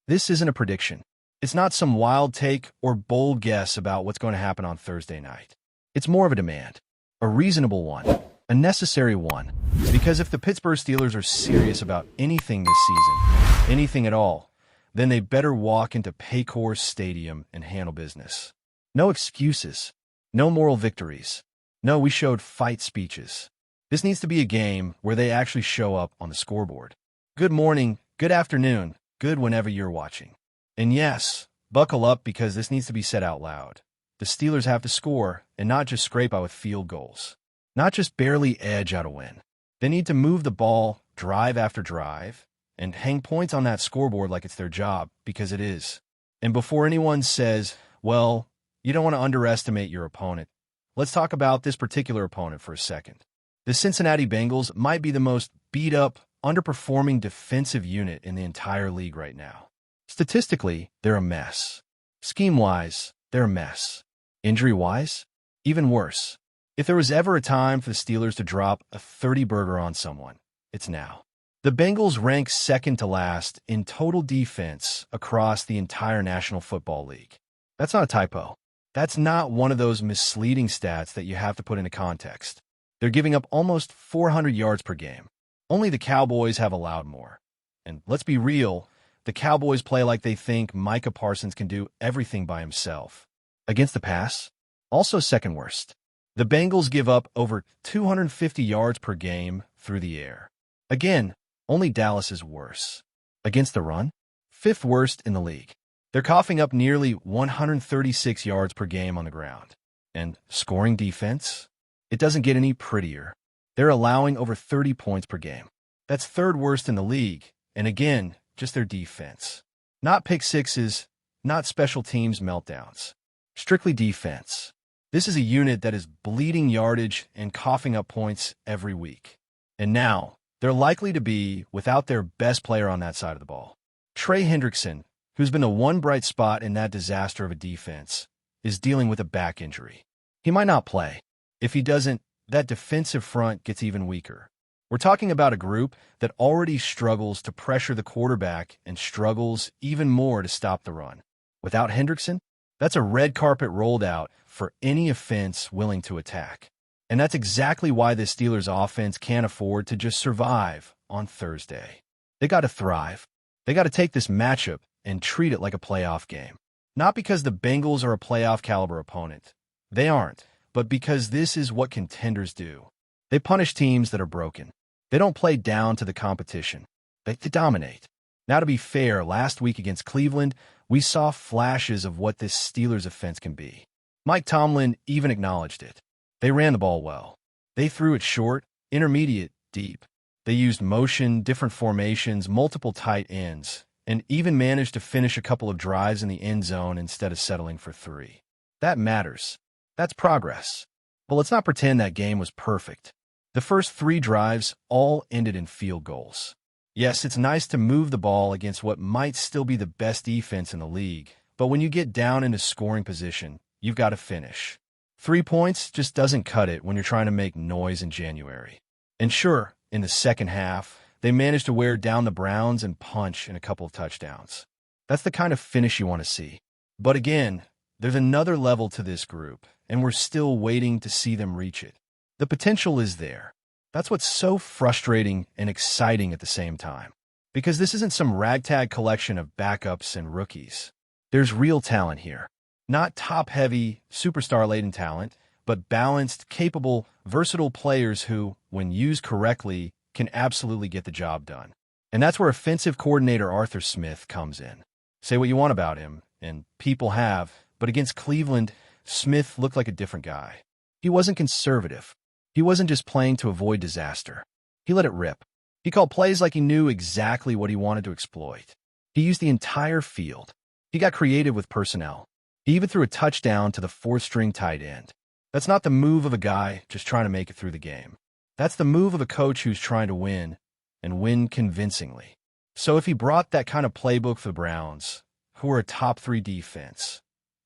This isn't a prediction. It's not some wild take or bold guess about what's going to happen on Thursday night. It's more of a demand, a reasonable one, a necessary one, because if the Pittsburgh Steelers are serious about anything this season, anything at all, then they better walk into Paycor Stadium and handle business. No excuses, no moral victories. No, we showed fight speeches. This needs to be a game where they actually show up on the scoreboard. Good morning, good afternoon, good whenever you're watching. And yes, buckle up because this needs to be said out loud. The Steelers have to score and not just scrape out with field goals. Not just barely edge out a win. They need to move the ball drive after drive and hang points on that scoreboard like it's their job, because it is. And before anyone says, well, you don't want to underestimate your opponent, let's talk about this particular opponent for a second. The Cincinnati Bengals might be the most beat-up, underperforming defensive unit in the entire league right now. Statistically, they're a mess. Scheme-wise, they're a mess. Injury-wise, even worse. If there was ever a time for the Steelers to drop a 30-burger on someone, it's now. The Bengals rank second to last in total defense across the entire National Football League. That's not a typo. That's not one of those misleading stats that you have to put into context. They're giving up almost 400 yards per game. Only the Cowboys have allowed more. And let's be real, the Cowboys play like they think Micah Parsons can do everything by himself. Against the pass, also second worst. The Bengals give up over 250 yards per game through the air. Again, only Dallas is worse. Against the run, fifth worst in the league. They're coughing up nearly 136 yards per game on the ground. And scoring defense? It doesn't get any prettier. They're allowing over 30 points per game. That's third worst in the league. And again, just their defense. Not pick sixes, not special teams meltdowns. Strictly defense. This is a unit that is bleeding yardage and coughing up points every week. And now, they're likely to be without their best player on that side of the ball. Trey Hendrickson, who's been the one bright spot in that disaster of a defense, is dealing with a back injury. He might not play. If he doesn't, that defensive front gets even weaker. We're talking about a group that already struggles to pressure the quarterback and struggles even more to stop the run. Without Hendrickson, that's a red carpet rolled out for any offense willing to attack. And that's exactly why the Steelers' offense can't afford to just survive on Thursday. They got to thrive. They got to take this matchup and treat it like a playoff game. Not because the Bengals are a playoff-caliber opponent. They aren't, but because this is what contenders do. They punish teams that are broken. They don't play down to the competition. They dominate. Now, to be fair, last week against Cleveland, we saw flashes of what this Steelers offense can be. Mike Tomlin even acknowledged it. They ran the ball well. They threw it short, intermediate, deep. They used motion, different formations, multiple tight ends, and even managed to finish a couple of drives in the end zone instead of settling for 3. That matters. That's progress. But let's not pretend that game was perfect. The first 3 drives all ended in field goals. Yes, it's nice to move the ball against what might still be the best defense in the league, but when you get down into scoring position, you've got to finish. 3 points just doesn't cut it when you're trying to make noise in January. And sure, in the second half, they managed to wear down the Browns and punch in a couple of touchdowns. That's the kind of finish you want to see. But again, there's another level to this group, and we're still waiting to see them reach it. The potential is there. That's what's so frustrating and exciting at the same time. Because this isn't some ragtag collection of backups and rookies. There's real talent here. Not top-heavy, superstar-laden talent, but balanced, capable, versatile players who, when used correctly, can absolutely get the job done. And that's where offensive coordinator Arthur Smith comes in. Say what you want about him, and people have, but against Cleveland, Smith looked like a different guy. He wasn't conservative. He wasn't just playing to avoid disaster. He let it rip. He called plays like he knew exactly what he wanted to exploit. He used the entire field. He got creative with personnel. He even threw a touchdown to the 4th-string tight end. That's not the move of a guy just trying to make it through the game. That's the move of a coach who's trying to win, and win convincingly. So if he brought that kind of playbook for the Browns, who are a top 3 defense,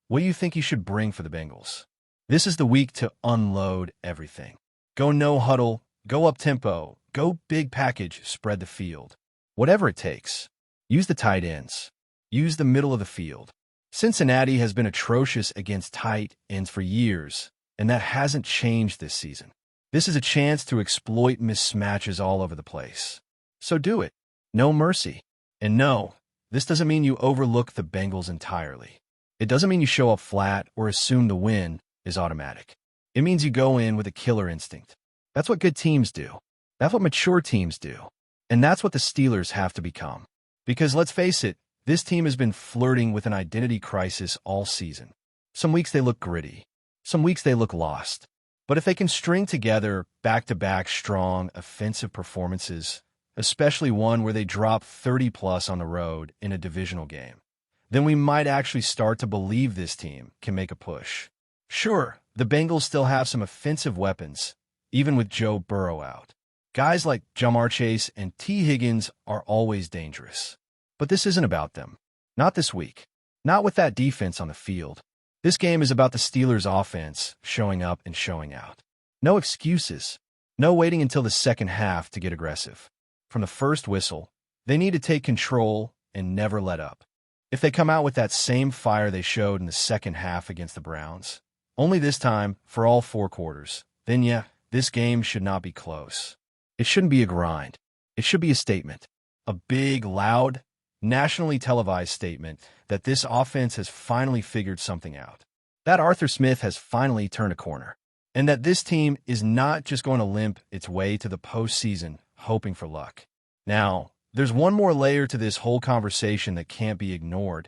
what do you think he should bring for the Bengals? This is the week to unload everything. Go no huddle, go up-tempo, go big package, spread the field. Whatever it takes. Use the tight ends. Use the middle of the field. Cincinnati has been atrocious against tight ends for years, and that hasn't changed this season. This is a chance to exploit mismatches all over the place. So do it. No mercy. And no, this doesn't mean you overlook the Bengals entirely. It doesn't mean you show up flat or assume the win is automatic. It means you go in with a killer instinct. That's what good teams do. That's what mature teams do. And that's what the Steelers have to become. Because let's face it, this team has been flirting with an identity crisis all season. Some weeks they look gritty. Some weeks they look lost. But if they can string together back-to-back strong offensive performances, especially one where they drop 30+ on the road in a divisional game, then we might actually start to believe this team can make a push. Sure, the Bengals still have some offensive weapons, even with Joe Burrow out. Guys like Jamar Chase and T. Higgins are always dangerous. But this isn't about them. Not this week. Not with that defense on the field. This game is about the Steelers' offense showing up and showing out. No excuses. No waiting until the second half to get aggressive. From the first whistle, they need to take control and never let up. If they come out with that same fire they showed in the second half against the Browns, only this time for all 4 quarters, then yeah, this game should not be close. It shouldn't be a grind. It should be a statement. A big, loud, nationally televised statement that this offense has finally figured something out. That Arthur Smith has finally turned a corner. And that this team is not just going to limp its way to the postseason hoping for luck. Now, there's one more layer to this whole conversation that can't be ignored,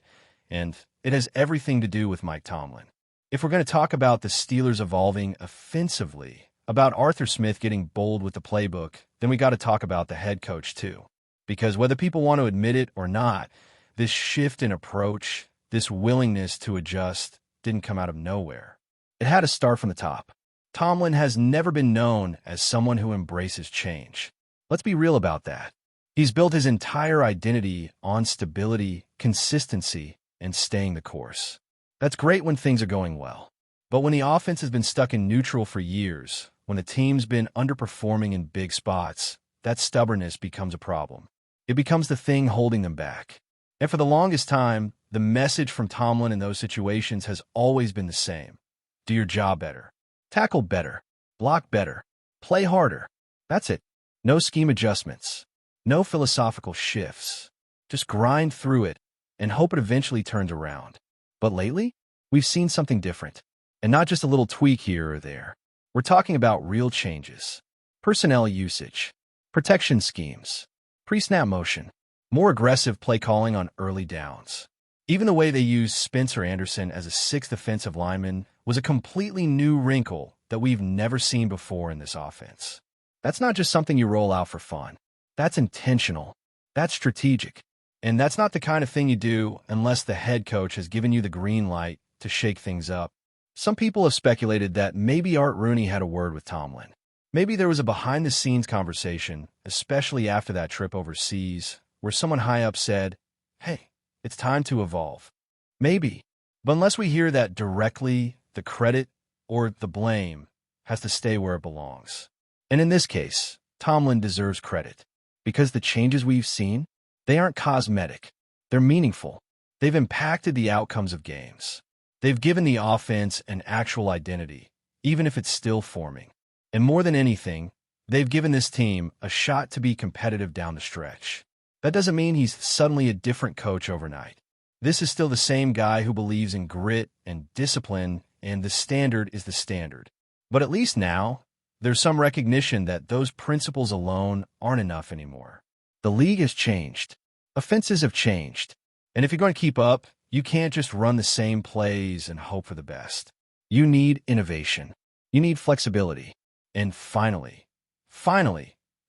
and it has everything to do with Mike Tomlin. If we're going to talk about the Steelers evolving offensively, about Arthur Smith getting bold with the playbook, then we got to talk about the head coach too. Because whether people want to admit it or not, this shift in approach, this willingness to adjust, didn't come out of nowhere. It had to start from the top. Tomlin has never been known as someone who embraces change. Let's be real about that. He's built his entire identity on stability, consistency, and staying the course. That's great when things are going well. But when the offense has been stuck in neutral for years, when the team's been underperforming in big spots, that stubbornness becomes a problem. It becomes the thing holding them back. And for the longest time, the message from Tomlin in those situations has always been the same. Do your job better. Tackle better. Block better. Play harder. That's it. No scheme adjustments. No philosophical shifts. Just grind through it and hope it eventually turns around. But lately, we've seen something different. And not just a little tweak here or there. We're talking about real changes. Personnel usage. Protection schemes. Pre-snap motion. More aggressive play calling on early downs. Even the way they used Spencer Anderson as a 6th offensive lineman was a completely new wrinkle that we've never seen before in this offense. That's not just something you roll out for fun. That's intentional. That's strategic. And that's not the kind of thing you do unless the head coach has given you the green light to shake things up. Some people have speculated that maybe Art Rooney had a word with Tomlin. Maybe there was a behind-the-scenes conversation, especially after that trip overseas, where someone high up said, "Hey, it's time to evolve." Maybe. But unless we hear that directly, the credit or the blame has to stay where it belongs. And in this case, Tomlin deserves credit. Because the changes we've seen, they aren't cosmetic. They're meaningful. They've impacted the outcomes of games. They've given the offense an actual identity, even if it's still forming. And more than anything, they've given this team a shot to be competitive down the stretch. That doesn't mean he's suddenly a different coach overnight. This is still the same guy who believes in grit and discipline, and the standard is the standard. But at least now, there's some recognition that those principles alone aren't enough anymore. The league has changed. Offenses have changed. And if you're going to keep up, you can't just run the same plays and hope for the best. You need innovation. You need flexibility. And finally,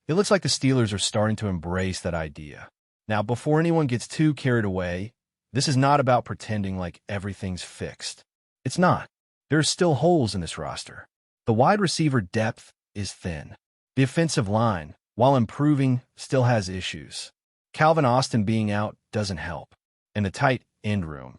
it looks like the Steelers are starting to embrace that idea. Now, before anyone gets too carried away, this is not about pretending like everything's fixed. It's not. There are still holes in this roster. The wide receiver depth is thin. The offensive line, while improving, still has issues. Calvin Austin being out doesn't help. And the tight end room,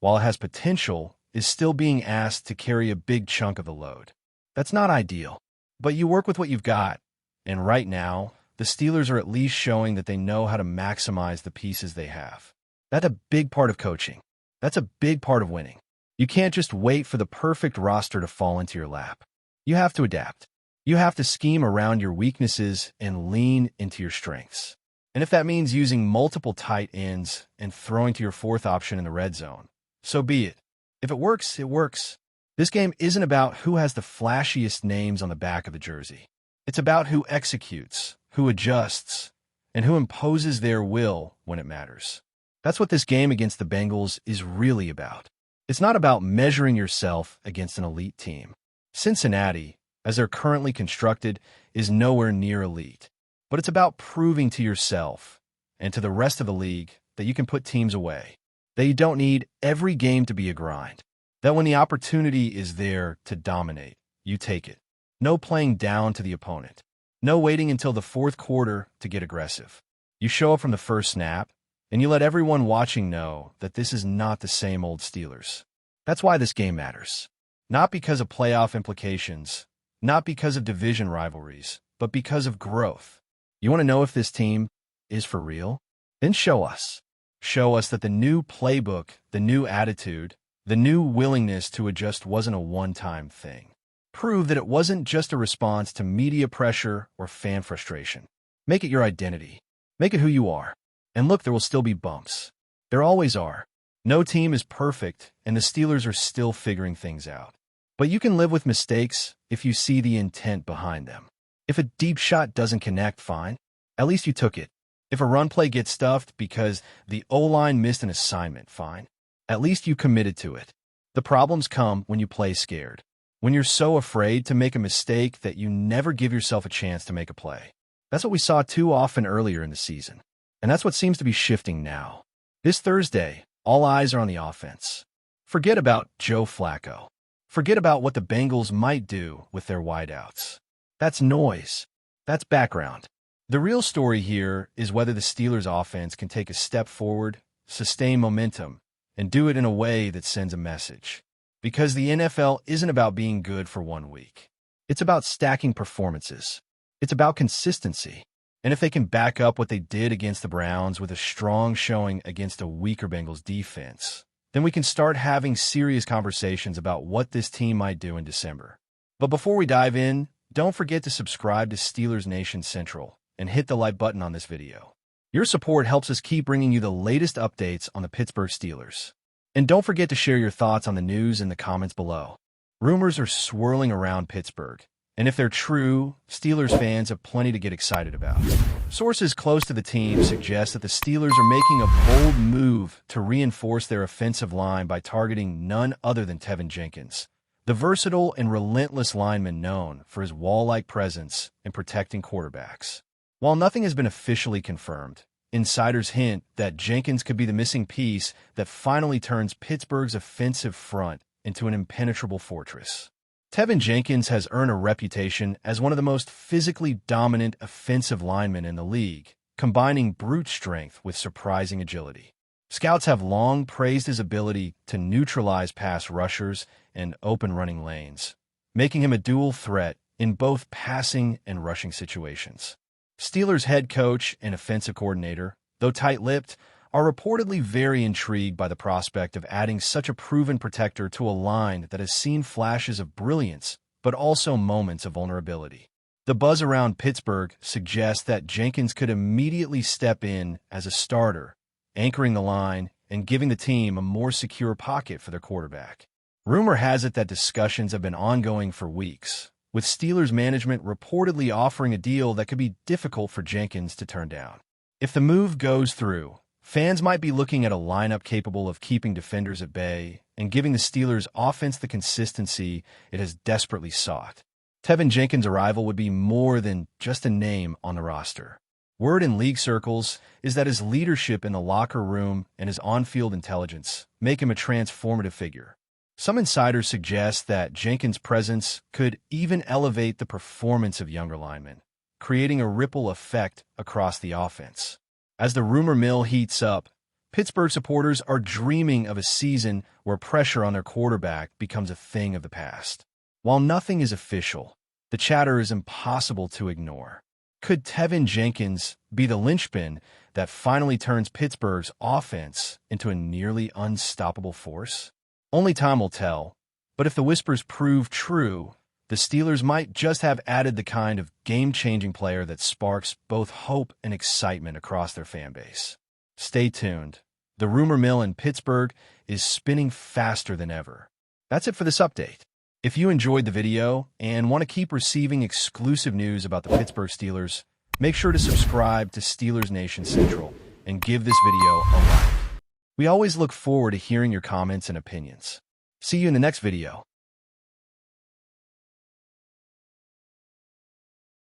while it has potential, is still being asked to carry a big chunk of the load. That's not ideal. But you work with what you've got. And right now, the Steelers are at least showing that they know how to maximize the pieces they have. That's a big part of coaching. That's a big part of winning. You can't just wait for the perfect roster to fall into your lap. You have to adapt. You have to scheme around your weaknesses and lean into your strengths. And if that means using multiple tight ends and throwing to your fourth option in the red zone, so be it. If it works, it works. This game isn't about who has the flashiest names on the back of the jersey. It's about who executes, who adjusts, and who imposes their will when it matters. That's what this game against the Bengals is really about. It's not about measuring yourself against an elite team. Cincinnati, as they're currently constructed, is nowhere near elite. But it's about proving to yourself and to the rest of the league that you can put teams away, that you don't need every game to be a grind, that when the opportunity is there to dominate, you take it. No playing down to the opponent. No waiting until the fourth quarter to get aggressive. You show up from the first snap, and you let everyone watching know that this is not the same old Steelers. That's why this game matters. Not because of playoff implications, not because of division rivalries, but because of growth. You want to know if this team is for real? Then show us. Show us that the new playbook, the new attitude, the new willingness to adjust wasn't a one-time thing. Prove that it wasn't just a response to media pressure or fan frustration. Make it your identity. Make it who you are. And look, there will still be bumps. There always are. No team is perfect, and the Steelers are still figuring things out. But you can live with mistakes if you see the intent behind them. If a deep shot doesn't connect, fine. At least you took it. If a run play gets stuffed because the O-line missed an assignment, fine. At least you committed to it. The problems come when you play scared. When you're so afraid to make a mistake that you never give yourself a chance to make a play. That's what we saw too often earlier in the season. And that's what seems to be shifting now. This Thursday, all eyes are on the offense. Forget about Joe Flacco. Forget about what the Bengals might do with their wideouts. That's noise. That's background. The real story here is whether the Steelers' offense can take a step forward, sustain momentum, and do it in a way that sends a message. Because the NFL isn't about being good for 1 week. It's about stacking performances. It's about consistency. And if they can back up what they did against the Browns with a strong showing against a weaker Bengals defense, then we can start having serious conversations about what this team might do in December. But before we dive in, don't forget to subscribe to Steelers Nation Central and hit the like button on this video. Your support helps us keep bringing you the latest updates on the Pittsburgh Steelers. And don't forget to share your thoughts on the news in the comments below. Rumors are swirling around Pittsburgh, and if they're true, Steelers fans have plenty to get excited about. Sources close to the team suggest that the Steelers are making a bold move to reinforce their offensive line by targeting none other than TEVIN Jenkins, the versatile and relentless lineman known for his wall-like presence in protecting quarterbacks. While nothing has been officially confirmed, insiders hint that Jenkins could be the missing piece that finally turns Pittsburgh's offensive front into an impenetrable fortress. TEVIN Jenkins has earned a reputation as one of the most physically dominant offensive linemen in the league, combining brute strength with surprising agility. Scouts have long praised his ability to neutralize pass rushers and open running lanes, making him a dual threat in both passing and rushing situations. Steelers head coach and offensive coordinator, though tight-lipped, are reportedly very intrigued by the prospect of adding such a proven protector to a line that has seen flashes of brilliance, but also moments of vulnerability. The buzz around Pittsburgh suggests that Jenkins could immediately step in as a starter, anchoring the line and giving the team a more secure pocket for their quarterback. Rumor has it that discussions have been ongoing for weeks, with Steelers management reportedly offering a deal that could be difficult for Jenkins to turn down. If the move goes through, fans might be looking at a lineup capable of keeping defenders at bay and giving the Steelers' offense the consistency it has desperately sought. TEVIN Jenkins' arrival would be more than just a name on the roster. Word in league circles is that his leadership in the locker room and his on-field intelligence make him a transformative figure. Some insiders suggest that Jenkins' presence could even elevate the performance of younger linemen, creating a ripple effect across the offense. As the rumor mill heats up, Pittsburgh supporters are dreaming of a season where pressure on their quarterback becomes a thing of the past. While nothing is official, the chatter is impossible to ignore. Could TEVIN Jenkins be the linchpin that finally turns Pittsburgh's offense into a nearly unstoppable force? Only time will tell, but if the whispers prove true, the Steelers might just have added the kind of game-changing player that sparks both hope and excitement across their fan base. Stay tuned. The rumor mill in Pittsburgh is spinning faster than ever. That's it for this update. If you enjoyed the video and want to keep receiving exclusive news about the Pittsburgh Steelers, make sure to subscribe to Steelers Nation Central and give this video a like. We always look forward to hearing your comments and opinions. See you in the next video.